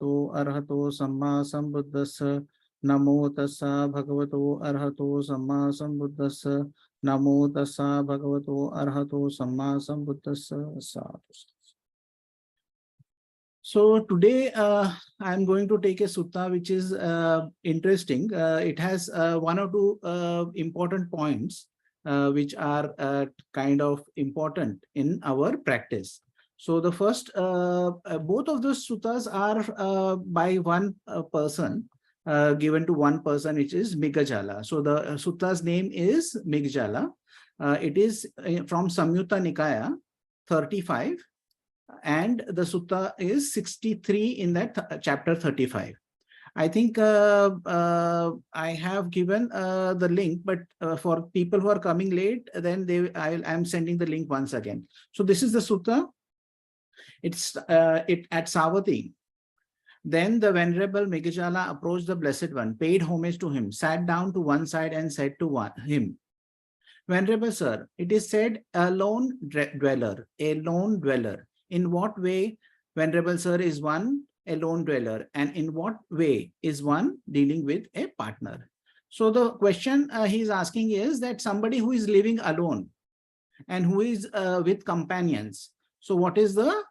bhagavato arahato samma sambuddhassa. Namo tassa bhagavato arahato samma sambuddhassa. Namo tassa bhagavato arahato samma sambuddhassa. Sadhu. So today I am going to take a sutta which is interesting. It has one or two important points which are kind of important in our practice. So the first, both of those suttas are by one person, given to one person, which is Migajala. So the sutta's name is Migajala. It is from Samyutta Nikaya 35. And the sutta is 63 in that chapter 35. I think I have given the link, but for people who are coming late, then I am sending the link once again. So this is the sutta. It's at Savatthi. Then the Venerable Migajala approached the Blessed One, paid homage to him, sat down to one side and said to him, Venerable Sir, it is said a lone dweller, a lone dweller. In what way, Venerable Sir, is one a lone dweller, and in what way is one dealing with a partner? So the question he is asking is that somebody who is living alone and who is with companions. So what is the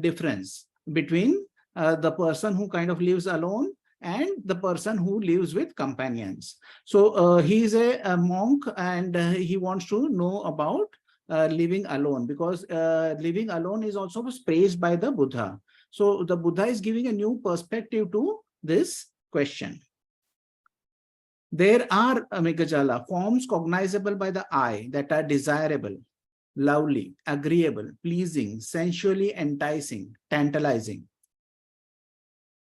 difference between the person who kind of lives alone and the person who lives with companions? So he is a monk, and he wants to know about living alone, because living alone is also praised by the Buddha. So the Buddha is giving a new perspective to this question. There are, Migajala, forms cognizable by the eye that are desirable, lovely, agreeable, pleasing, sensually enticing, tantalizing.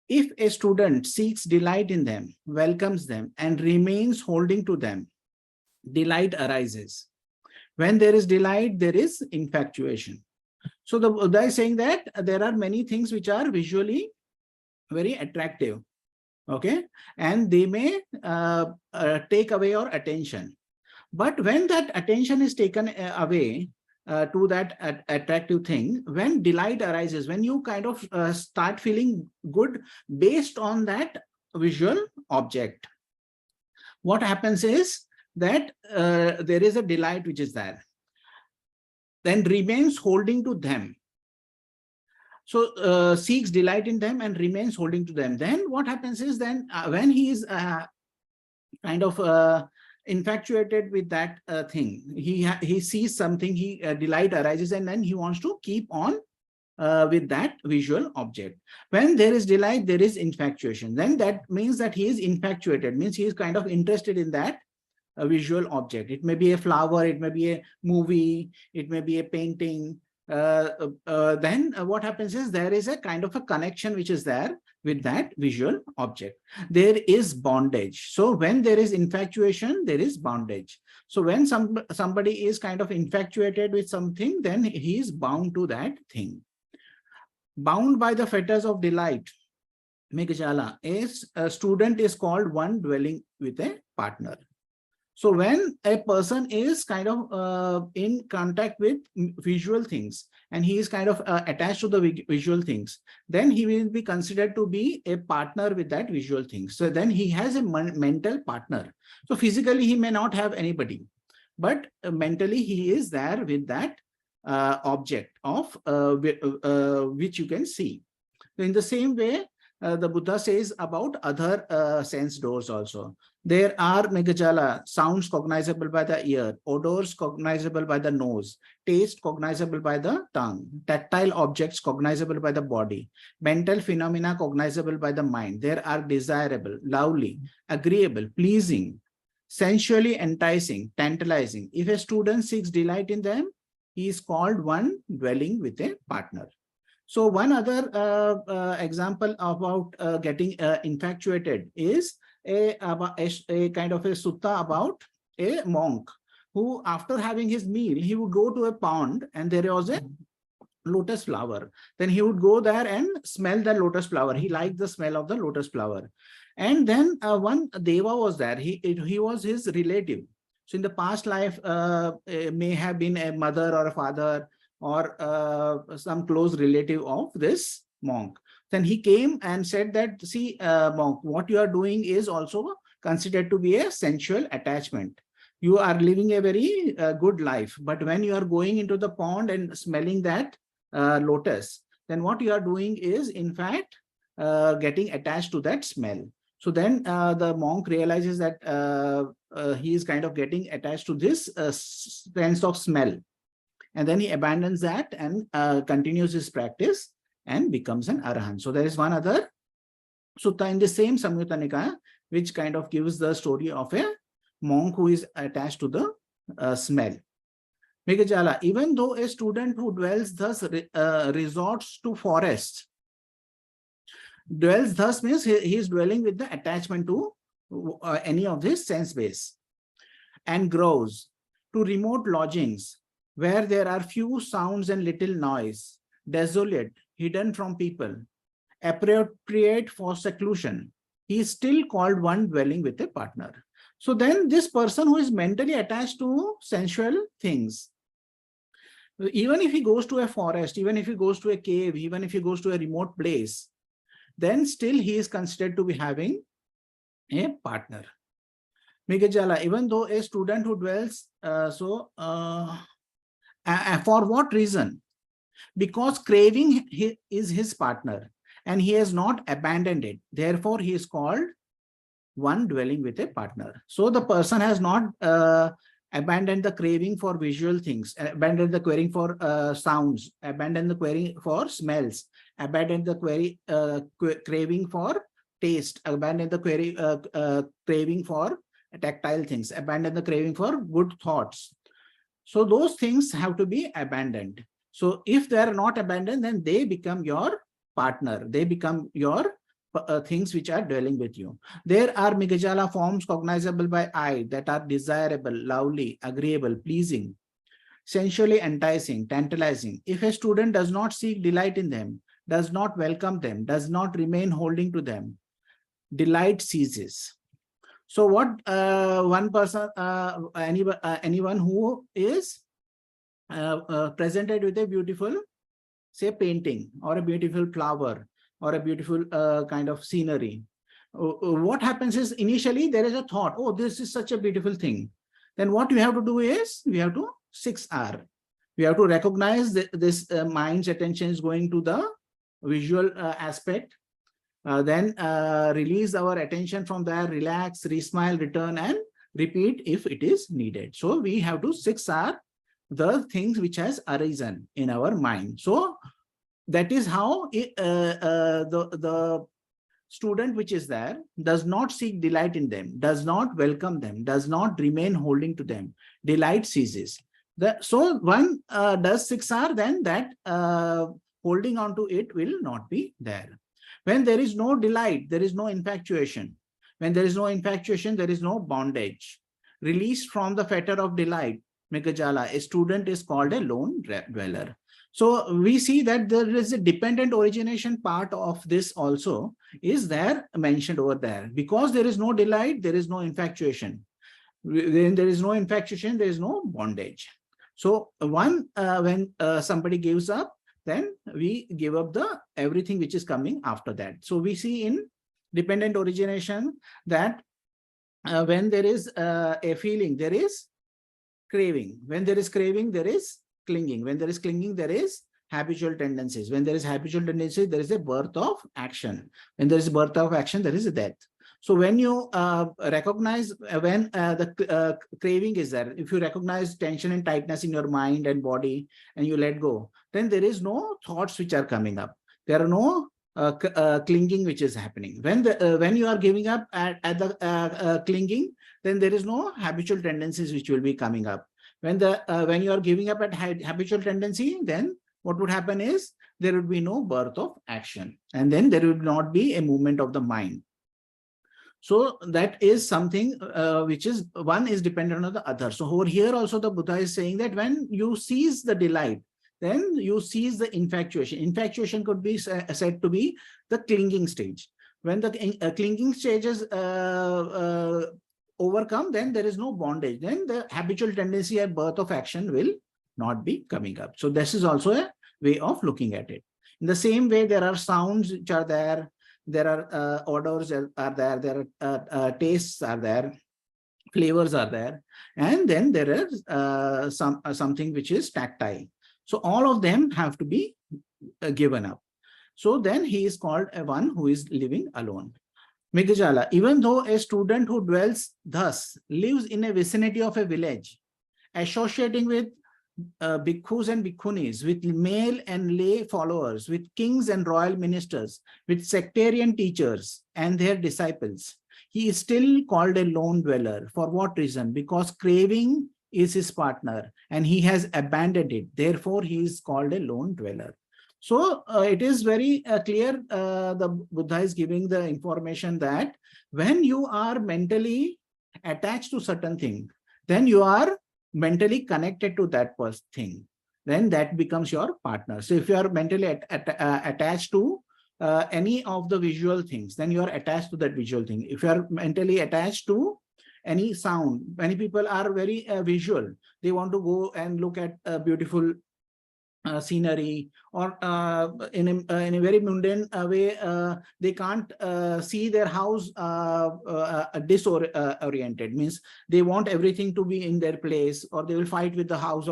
If a student seeks delight in them, welcomes them, and remains holding to them, delight arises. When there is delight, there is infatuation. So the Buddha is saying that there are many things which are visually very attractive, okay, and they may take away your attention. But when that attention is taken away to that attractive thing, when delight arises, when you kind of start feeling good based on that visual object, what happens is that there is a delight which is there, then remains holding to them. So seeks delight in them and remains holding to them. Then what happens is, then when he is kind of infatuated with that thing, he sees something, delight arises, and then he wants to keep on with that visual object. When there is delight, there is infatuation. Then that means that he is infatuated, means he is kind of interested in that a visual object. It may be a flower, it may be a movie, it may be a painting. Then what happens is there is a kind of a connection which is there with that visual object. There is bondage. So when there is infatuation, there is bondage. So when somebody is kind of infatuated with something, then he is bound to that thing. Bound by the fetters of delight, Migajala, a student is called one dwelling with a partner. So when a person is kind of in contact with visual things, and he is kind of attached to the visual things, then he will be considered to be a partner with that visual thing. So then he has a mental partner. So physically he may not have anybody, but mentally he is there with that object of which you can see. So in the same way, the Buddha says about other sense doors also. There are, Migajala, sounds cognizable by the ear, odors cognizable by the nose, taste cognizable by the tongue, tactile objects cognizable by the body, mental phenomena cognizable by the mind. There are desirable, lovely, agreeable, pleasing, sensually enticing, tantalizing. If a student seeks delight in them, he is called one dwelling with a partner. So one other example about getting infatuated is a kind of a sutta about a monk who, after having his meal, he would go to a pond and there was a lotus flower. Then he would go there and smell the lotus flower. He liked the smell of the lotus flower. And then one deva was there. He was his relative. So in the past life, may have been a mother or a father or some close relative of this monk. Then he came and said that, see, monk, what you are doing is also considered to be a sensual attachment. You are living a very good life, but when you are going into the pond and smelling that lotus, then what you are doing is, in fact, getting attached to that smell. So then the monk realizes that he is kind of getting attached to this sense of smell. And then he abandons that and continues his practice and becomes an arahant. So there is one other sutta in the same Samyutta Nikaya, which kind of gives the story of a monk who is attached to the smell. Migajala, even though a student who dwells thus resorts to forests, dwells thus means he is dwelling with the attachment to any of this sense base, and grows to remote lodgings where there are few sounds and little noise, desolate, hidden from people, appropriate for seclusion, he is still called one dwelling with a partner. So then this person who is mentally attached to sensual things, even if he goes to a forest, even if he goes to a cave, even if he goes to a remote place, then still he is considered to be having a partner. Migajala, even though a student who dwells, for what reason? Because craving is his partner and he has not abandoned it. Therefore, he is called one dwelling with a partner. So the person has not abandoned the craving for visual things, abandoned the craving for sounds, abandoned the craving for smells, abandoned the craving for taste, abandoned the craving for tactile things, abandoned the craving for good thoughts. So those things have to be abandoned. So if they are not abandoned, then they become your partner. They become your things which are dwelling with you. There are Migajala forms cognizable by eye that are desirable, lovely, agreeable, pleasing, sensually enticing, tantalizing. If a student does not seek delight in them, does not welcome them, does not remain holding to them, delight ceases. So what one person, anyone who is presented with a beautiful, say, painting or a beautiful flower or a beautiful kind of scenery, what happens is initially there is a thought, oh, this is such a beautiful thing. Then what we have to do is we have to 6R. We have to recognize that this mind's attention is going to the visual aspect. Then release our attention from there, relax, re-smile, return, and repeat if it is needed. So we have to 6R the things which has arisen in our mind. So that is how the student which is there does not seek delight in them, does not welcome them, does not remain holding to them. Delight ceases. So one does 6R, then that holding on to it will not be there. When there is no delight, there is no infatuation. When there is no infatuation, there is no bondage. Released from the fetter of delight, Migajala, a student is called a lone dweller. So we see that there is a dependent origination part of this also is there mentioned over there. Because there is no delight, there is no infatuation. When there is no infatuation, there is no bondage. So when somebody gives up, then we give up the everything which is coming after that. So we see in dependent origination that when there is a feeling, there is craving. When there is craving, there is clinging. When there is clinging, there is habitual tendencies. When there is habitual tendencies, there is a birth of action. When there is birth of action, there is a death. So when you recognize when the craving is there, if you recognize tension and tightness in your mind and body and you let go, then there is no thoughts which are coming up. There are no clinging which is happening. When you are giving up at the clinging, then there is no habitual tendencies which will be coming up. When you are giving up at habitual tendency, then what would happen is there would be no birth of action, and then there would not be a movement of the mind. So that is something which is one is dependent on the other. So over here also the Buddha is saying that when you seize the delight, then you seize the infatuation. Infatuation could be said to be the clinging stage. When the clinging stage is overcome, then there is no bondage. Then the habitual tendency at birth of action will not be coming up. So this is also a way of looking at it. In the same way, there are sounds which are there. There are odors are there. There are tastes are there. Flavors are there. And then there is something which is tactile. So all of them have to be given up. So then he is called a one who is living alone. Migajala, even though a student who dwells thus lives in a vicinity of a village, associating with bhikkhus and bhikkhunis, with male and lay followers, with kings and royal ministers, with sectarian teachers and their disciples, he is still called a lone dweller. For what reason? Because craving is his partner and he has abandoned it. Therefore, he is called a lone dweller. So it is very clear, the Buddha is giving the information that when you are mentally attached to certain thing, then you are mentally connected to that thing. Then that becomes your partner. So if you are mentally attached to any of the visual things, then you are attached to that visual thing. If you are mentally attached to any sound, many people are very visual. They want to go and look at beautiful scenery, or in a very mundane way, they can't see their house disoriented, means they want everything to be in their place, or they will fight with the house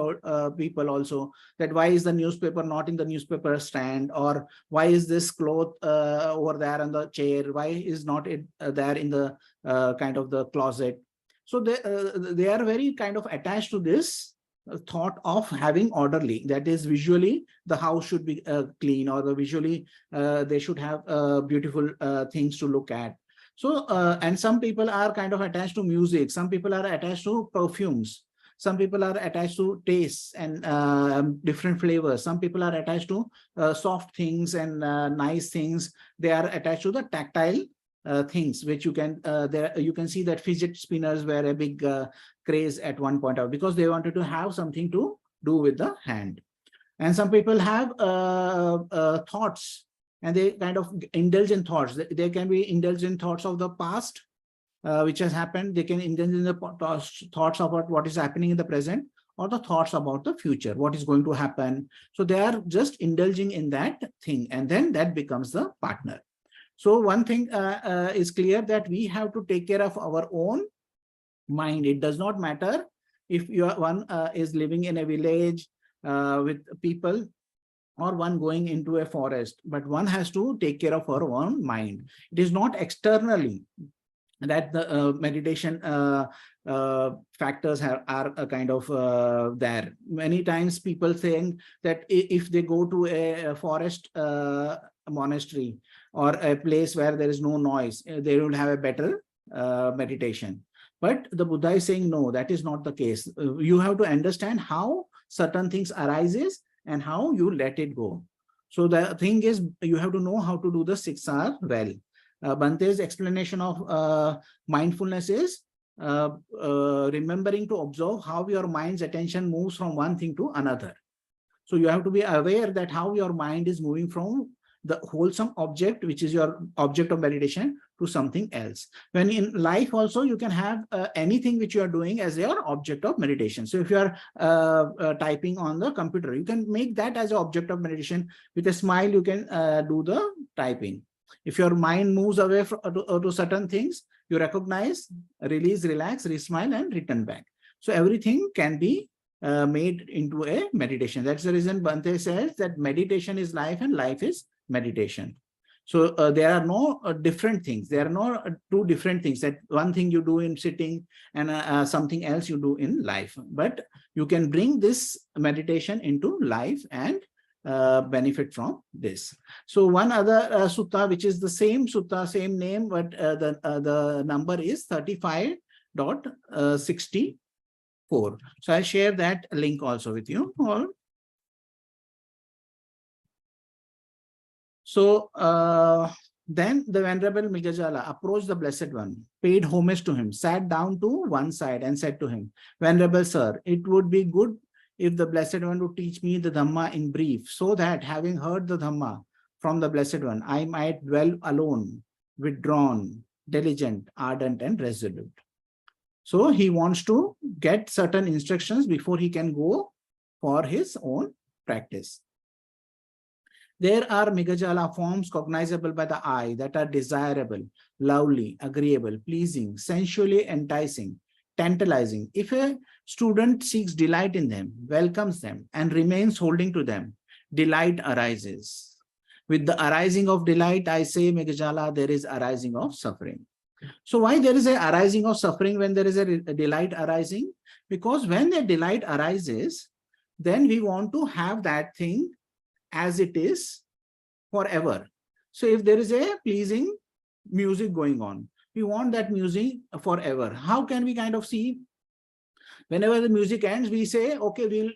people also, that why is the newspaper not in the newspaper stand, or why is this cloth over there on the chair, why is not it there in the kind of the closet. So they are very kind of attached to this thought of having orderly, that is visually the house should be clean, or the visually they should have beautiful things to look at. So and some people are kind of attached to music, some people are attached to perfumes, some people are attached to tastes and different flavors, some people are attached to soft things and nice things. They are attached to the tactile things, which you can there you can see that fidget spinners were a big craze at one point out, because they wanted to have something to do with the hand. And some people have thoughts, and they kind of indulge in thoughts. They can be indulged in thoughts of the past, which has happened. They can indulge in the thoughts about what is happening in the present, or the thoughts about the future, what is going to happen. So they are just indulging in that thing, and then that becomes the partner. So one thing is clear, that we have to take care of our own mind. It does not matter if one is living in a village with people, or one going into a forest, but one has to take care of our own mind. It is not externally that the meditation factors are a kind of there. Many times people saying that if they go to a forest monastery, or a place where there is no noise, they will have a better meditation. But the Buddha is saying, no, that is not the case. You have to understand how certain things arises and how you let it go. So the thing is, you have to know how to do the 6R well. Bante's explanation of mindfulness is remembering to observe how your mind's attention moves from one thing to another. So you have to be aware that how your mind is moving from the wholesome object, which is your object of meditation, to something else. When in life also, you can have anything which you are doing as your object of meditation. So if you are typing on the computer, you can make that as an object of meditation. With a smile, you can do the typing. If your mind moves away to certain things, you recognize, release, relax, re-smile, and return back. So everything can be made into a meditation. That's the reason Bhante says that meditation is life and life is meditation. So there are no different things. There are no two different things, that one thing you do in sitting and something else you do in life. But you can bring this meditation into life and benefit from this. So one other sutta, which is the same sutta, same name, but the number is 35.64. So I'll share that link also with you all. So then the Venerable Migajala approached the Blessed One, paid homage to him, sat down to one side and said to him, Venerable Sir, it would be good if the Blessed One would teach me the Dhamma in brief, so that having heard the Dhamma from the Blessed One, I might dwell alone, withdrawn, diligent, ardent, and resolute. So he wants to get certain instructions before he can go for his own practice. There are Migajāla forms cognizable by the eye that are desirable, lovely, agreeable, pleasing, sensually enticing, tantalizing. If a student seeks delight in them, welcomes them, and remains holding to them, delight arises. With the arising of delight, I say, Migajāla, there is arising of suffering. So why there is a arising of suffering when there is a delight arising? Because when the delight arises, then we want to have that thing as it is forever. So if there is a pleasing music going on, we want that music forever. How can we kind of see? Whenever the music ends, we say, okay, we'll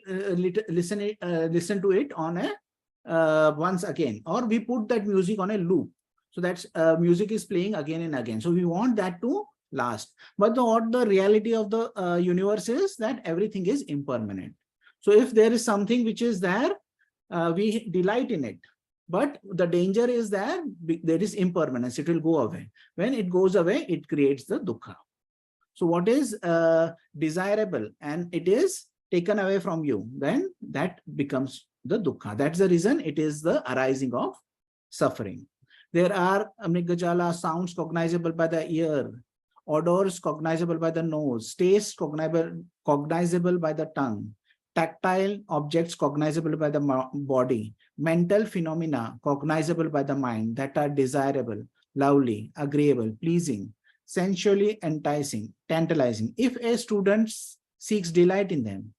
listen to it on a once again, or we put that music on a loop. So that's music is playing again and again. So we want that to last. But what the reality of the universe is that everything is impermanent. So if there is something which is there, we delight in it. But the danger is that there is impermanence. It will go away. When it goes away, it creates the dukkha. So what is desirable and it is taken away from you, then that becomes the dukkha. That's the reason it is the arising of suffering. There are Migajāla sounds cognizable by the ear, odors cognizable by the nose, tastes cognizable by the tongue, tactile objects cognizable by the body, mental phenomena cognizable by the mind that are desirable, lovely, agreeable, pleasing, sensually enticing, tantalizing. If a student seeks delight in them,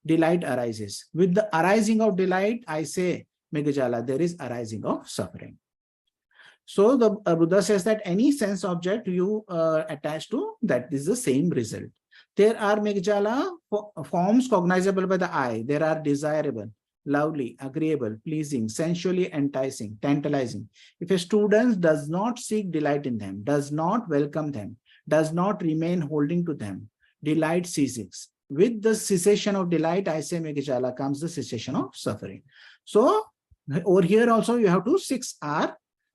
delight arises. With the arising of delight, I say, Migajāla, there is arising of suffering. So the Buddha says that any sense object you attach to, that is the same result. There are Migajāla forms cognizable by the eye. There are desirable, lovely, agreeable, pleasing, sensually enticing, tantalizing. If a student does not seek delight in them, does not welcome them, does not remain holding to them, delight ceases. With the cessation of delight, I say, Migajāla, comes the cessation of suffering. So over here also you have to 6R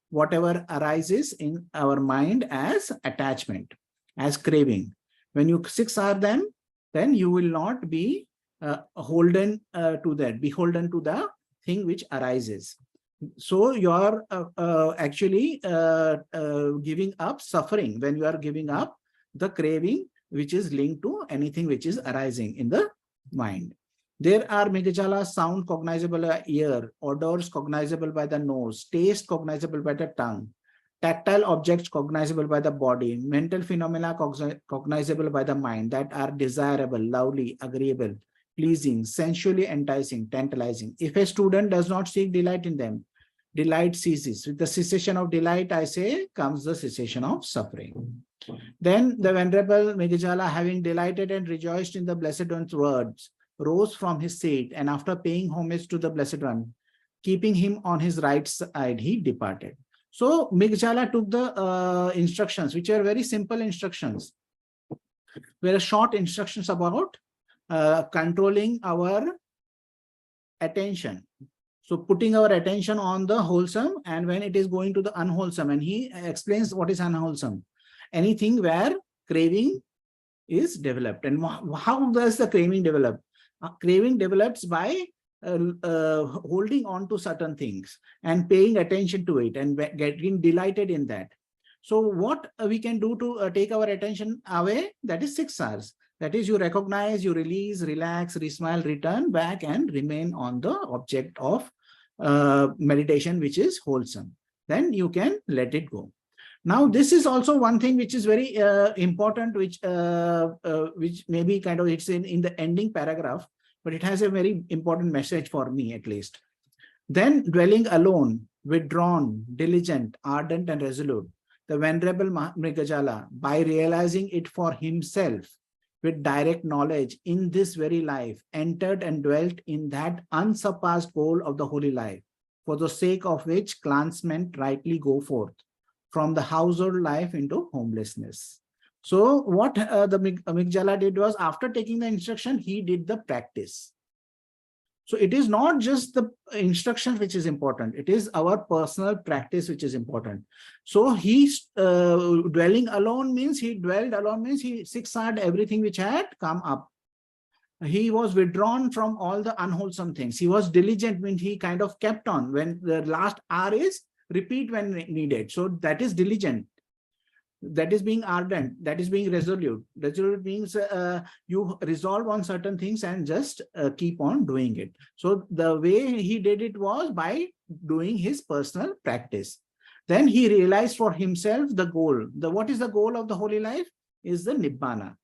whatever arises in our mind as attachment, as craving. When you 6R them, then you will not be beholden to the thing which arises. So you are actually giving up suffering when you are giving up the craving which is linked to anything which is arising in the mind. There are Migajāla sound cognizable by ear, odors cognizable by the nose, taste cognizable by the tongue, tactile objects cognizable by the body, mental phenomena cognizable by the mind that are desirable, lovely, agreeable, pleasing, sensually enticing, tantalizing. If a student does not seek delight in them, delight ceases. With the cessation of delight, I say, comes the cessation of suffering. Then the Venerable Migajāla, having delighted and rejoiced in the Blessed One's words, rose from his seat, and after paying homage to the Blessed One, keeping him on his right side, he departed. So Migajāla took the instructions, which are very simple instructions, were short instructions about controlling our attention. So putting our attention on the wholesome, and when it is going to the unwholesome, and he explains what is unwholesome. Anything where craving is developed. And how does the craving develop? Craving develops by holding on to certain things and paying attention to it and getting delighted in that. So what we can do to take our attention away, that is 6Rs. That is, you recognize, you release, relax, resmile, return back and remain on the object of meditation, which is wholesome. Then you can let it go. Now, this is also one thing which is very important, which maybe kind of it's in the ending paragraph, but it has a very important message for me at least. Then dwelling alone, withdrawn, diligent, ardent, and resolute, the Venerable Migajala, by realizing it for himself with direct knowledge in this very life, entered and dwelt in that unsurpassed goal of the holy life, for the sake of which clansmen rightly go forth from the household life into homelessness. So what the Migajala did was, after taking the instruction, he did the practice. So it is not just the instruction which is important, it is our personal practice which is important. So he's dwelling alone means he dwelled alone means he 6R'd everything which had come up. he was withdrawn from all the unwholesome things. He was diligent, means he kind of kept on. When the last R is repeat when needed. So that is diligent. That is being ardent. That is being resolute. Resolute means you resolve on certain things and just keep on doing it. So the way he did it was by doing his personal practice. Then he realized for himself the goal. What is the goal of the holy life? Is the Nibbana,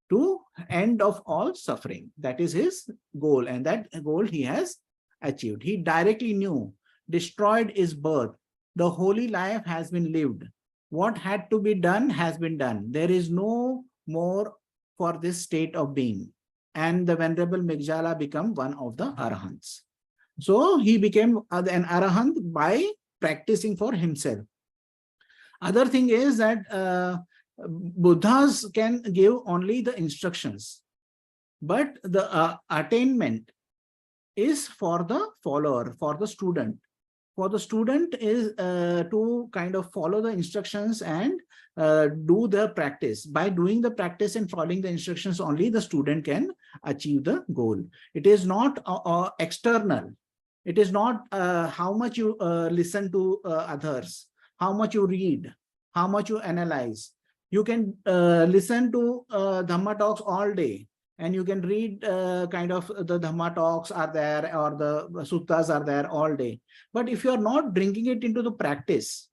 to end of all suffering. That is his goal, and that goal he has achieved. He directly knew destroyed is birth. The holy life has been lived. What had to be done has been done. There is no more for this state of being. And the Venerable Migajala became one of the arahants. So he became an arahant by practicing for himself. Other thing is that Buddhas can give only the instructions, but the attainment is for the follower, for the student. For the student is to kind of follow the instructions and do the practice. By doing the practice and following the instructions, only the student can achieve the goal. It is not external. It is not how much you listen to others, how much you read, how much you analyze. You can listen to Dhamma talks all day, and you can read kind of the Dhamma talks are there, or the suttas are there all day. But if you are not bringing it into the practice,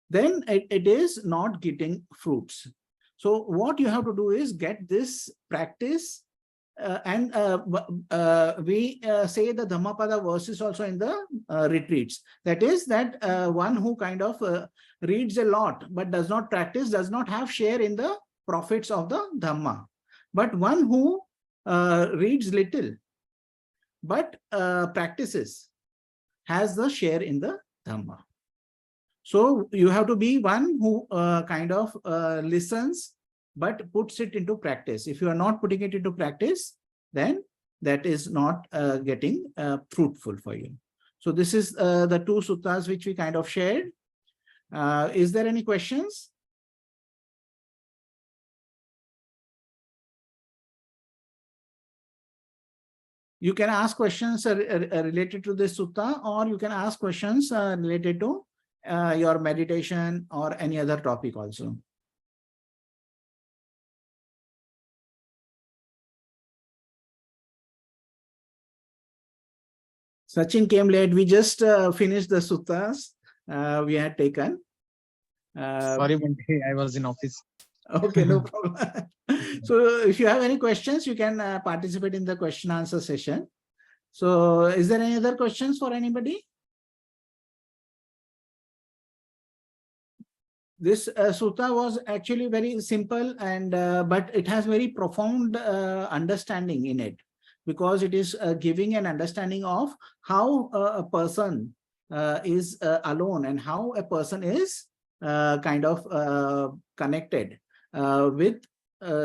then it is not getting fruits. So what you have to do is get this practice. And we say the Dhammapada verses also in the retreats. That is that one who kind of reads a lot but does not practice does not have share in the profits of the Dhamma. But one who reads little but practices has the share in the Dhamma. So you have to be one who kind of listens but puts it into practice. If you are not putting it into practice, then that is not getting fruitful for you. So this is the two suttas which we kind of shared. Is there any questions? You can ask questions related to this sutta, or you can ask questions related to your meditation or any other topic also. Sachin came late. We just finished the suttas we had taken. Sorry, Bhante, I was in office. Okay, no problem. So if you have any questions, you can participate in the question answer session. So is there any other questions for anybody? This sutta was actually very simple, and but it has very profound understanding in it, because it is giving an understanding of how a person is alone, and how a person is kind of connected with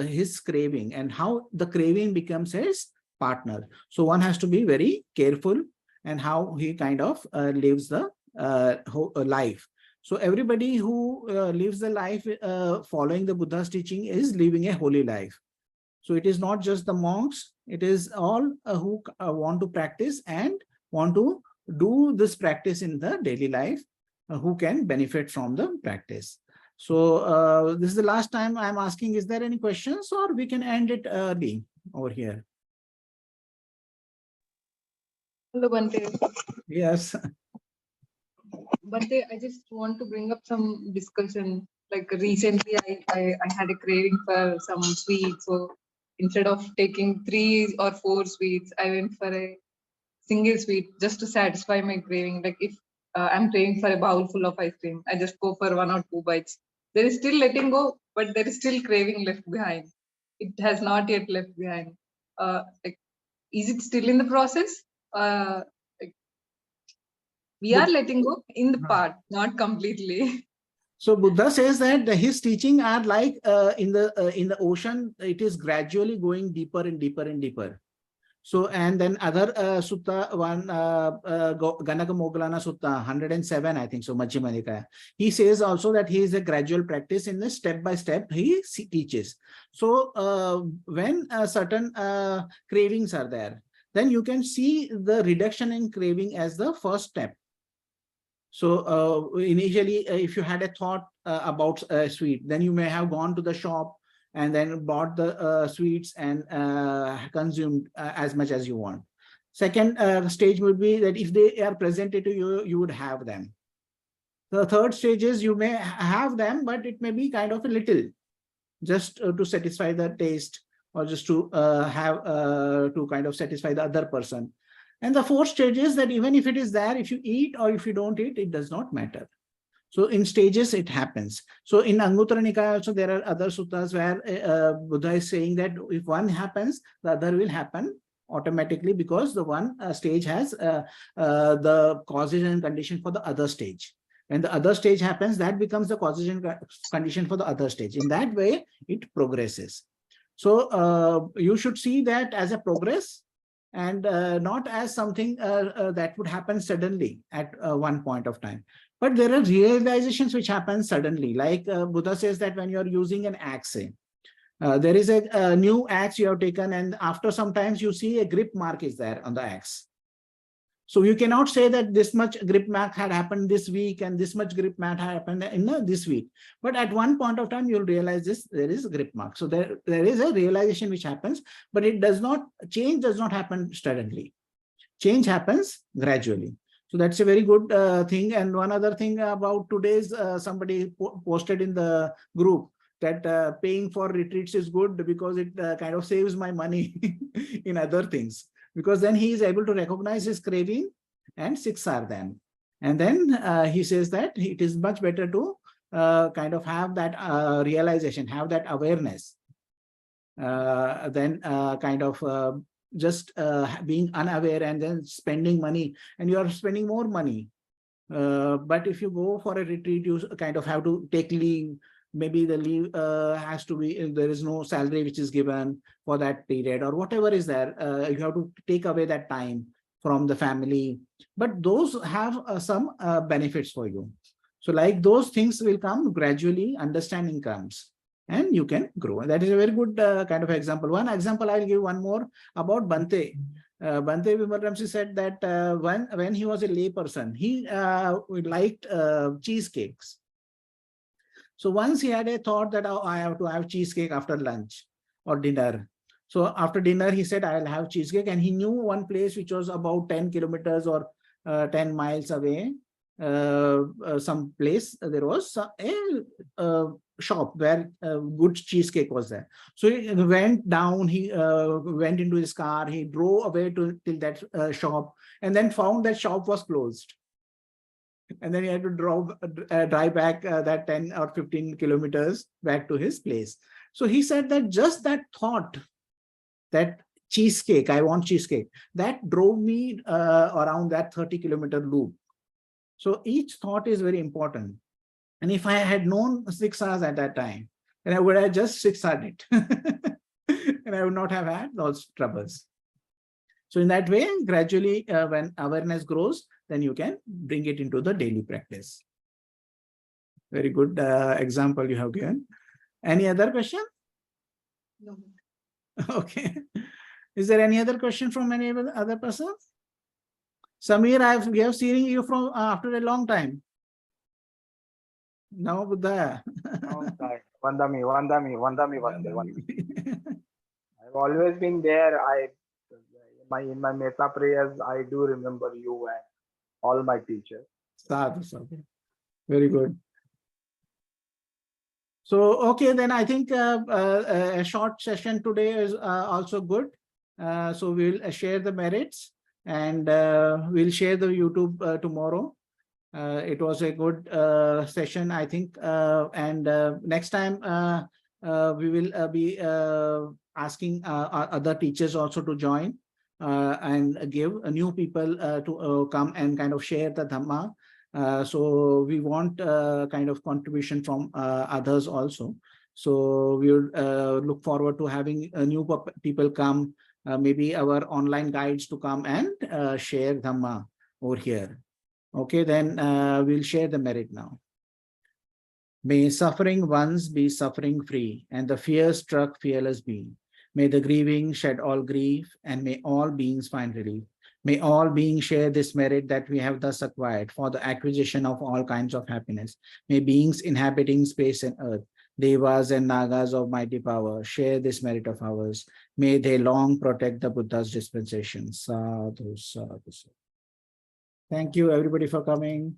his craving, and how the craving becomes his partner. So one has to be very careful and how he kind of lives the life. So everybody who lives the life following the Buddha's teaching is living a holy life. So it is not just the monks, it is all who want to practice and want to do this practice in the daily life, who can benefit from the practice. So this is the last time I'm asking, is there any questions, or we can end it early over here? Hello, Bhante. Yes. Bhante, I just want to bring up some discussion. Like recently, I had a craving for some sweets. So instead of taking 3 or 4 sweets, I went for a single sweet just to satisfy my craving. Like if I'm craving for a bowl full of ice cream, I just go for 1 or 2 bites. There is still letting go, but there is still craving left behind. It has not yet left behind. Like, is it still in the process? We are letting go in the part, not completely. So Buddha says that his teaching are like in the ocean. It is gradually going deeper and deeper and deeper. So, and then other sutta, one Ganaka Moggallana Sutta 107, I think so, Majjhima Nikaya. He says also that he is a gradual practice in the step by step he teaches. So when certain cravings are there, then you can see the reduction in craving as the first step. So initially, if you had a thought about a sweet, then you may have gone to the shop and then bought the sweets and consumed as much as you want. Second stage would be that if they are presented to you, you would have them. The third stage is you may have them, but it may be kind of a little, just to satisfy the taste, or just to have to kind of satisfy the other person. And the fourth stage is that even if it is there, if you eat or if you don't eat, it does not matter. So in stages, it happens. So in Anguttara Nikaya also, there are other suttas where Buddha is saying that if one happens, the other will happen automatically, because the one stage has the causes and condition for the other stage. When the other stage happens, that becomes the causes and condition for the other stage. In that way, it progresses. So you should see that as a progress, and not as something that would happen suddenly at one point of time. But there are realizations which happen suddenly. Like Buddha says that when you're using an axe, there is a new axe you have taken, and after some times you see a grip mark is there on the axe. So you cannot say that this much grip mark had happened this week and this much grip mark happened in this week. But at one point of time, you'll realize there is a grip mark. So there is a realization which happens, but it does not, change does not happen suddenly. Change happens gradually. So that's a very good thing. And one other thing about today's, somebody posted in the group that paying for retreats is good because it kind of saves my money in other things. Because then he is able to recognize his craving and siksar them. And then he says that it is much better to kind of have that realization, have that awareness, than kind of just being unaware and then spending money, and you are spending more money. But if you go for a retreat, you kind of have to take leave. Maybe the leave has to be, there is no salary which is given for that period, or whatever is there. You have to take away that time from the family. But those have some benefits for you. So like those things will come gradually, understanding comes, and you can grow. That is a very good kind of example. One example, I'll give one more about Bhante. Bhante Vimaramsi said that when he was a lay person, he liked cheesecakes. So once he had a thought that, oh, I have to have cheesecake after lunch or dinner. So after dinner, he said, I'll have cheesecake. And he knew one place which was about 10 kilometers or 10 miles away. Some place, there was a shop where good cheesecake was there. So he went down, he went into his car, he drove away till that shop, and then found that shop was closed. And then he had to drive back that 10 or 15 kilometers back to his place. So he said that just that thought, that cheesecake, I want cheesecake, that drove me around that 30-kilometer loop. So each thought is very important. And if I had known 6 hours at that time, then I would have just 6 hours it. And I would not have had those troubles. So in that way, gradually, when awareness grows, then you can bring it into the daily practice. Very good example you have given. Any other question? No. Okay. Is there any other question from any other person? Samir, we have seen you from after a long time. Now, Buddha. Vandami. I've always been there. In my metta prayers, I do remember you and all my teachers. Sadhu, sadhu. Very good. So, okay, then I think a short session today is also good. So we'll share the merits, and we'll share the YouTube tomorrow. It was a good session, I think. And next time we will be asking other teachers also to join and give new people to come and kind of share the Dhamma. So we want kind of contribution from others also. So we would look forward to having new people come maybe our online guides to come and share Dhamma over here. Okay, then we'll share the merit now. May suffering ones be suffering free, and the fear-struck fearless be. May the grieving shed all grief, and may all beings find relief. May all beings share this merit that we have thus acquired for the acquisition of all kinds of happiness. May beings inhabiting space and earth, Devas and Nagas of mighty power, share this merit of ours. May they long protect the Buddha's dispensation. Sadhu, sadhu, sadhu. Thank you everybody for coming.